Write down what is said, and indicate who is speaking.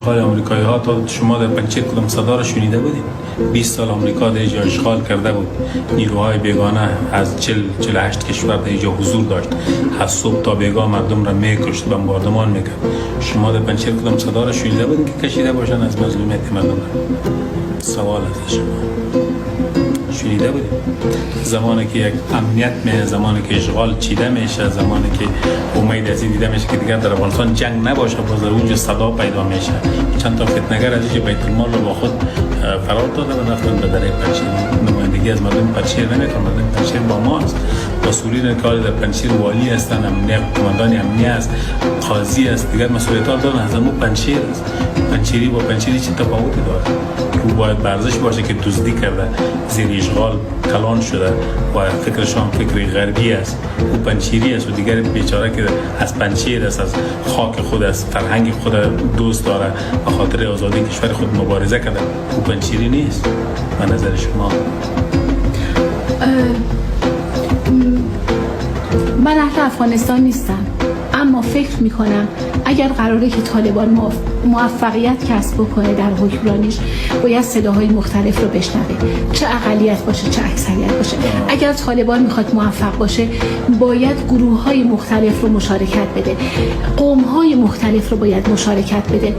Speaker 1: اشغال آمریکایی ها تا شما در پنجشیر کدام صدا را شنیده بودید؟ 20 سال آمریکا در اینجا اشغال کرده بود. نیروهای بیگانه از 48 کشور در اینجا حضور داشت. از صبح تا بیگاه مردم را میکشت، بمباردمان میکرد. شما در پنجشیر کدام صدا را شنیده بودید که کشیده باشن از مظلومیت مردم را؟ سوال از شما شنیده بودید؟ زمانی که یک امنیت میه، زمانی که اشغال چیده میشه، زمانی که امید از این دیده میشه که دیگر در افغانستان جنگ نباشه، باز اونجا صدا پیدا میشه. چند تا فتنه‌گر از اینجا بیت المال رو با خود فرار داده و رفتن به درای پنجشیر. نمایندگی از مردم پنجشیر نمیکنن، مردم پنجشیر با ماست. مسئولین کار در پنجشیر والی هستن، امنیت کماندان امنیت است، قاضی است، دیگر مسئولیت ها دارن. از همون پنجشیر است. پنجشیری با پنجشیری چه تفاوتی داره؟ او باید ورزش باشه که دزدی کرده، زیر اشغال کلان شده و فکرشان فکر غربی است. او پنجشیری است و دیگر بیچاره که از پنجشیر است، از خاک خود، از فرهنگ خود دوست داره، به خاطر آزادی کشور خود مبارزه کرده. او پنجشیری نیست به نظر شما؟
Speaker 2: من اهل افغانستان نیستم، اما فکر میکنم اگر قراره که طالبان موفقیت کسب بکنه در حکمرانیش، باید صداهای مختلف رو بشنوه، چه اقلیت باشه چه اکثریت باشه. اگر طالبان میخواد موفق باشه، باید گروه های مختلف رو مشارکت بده، قوم های مختلف رو باید مشارکت بده.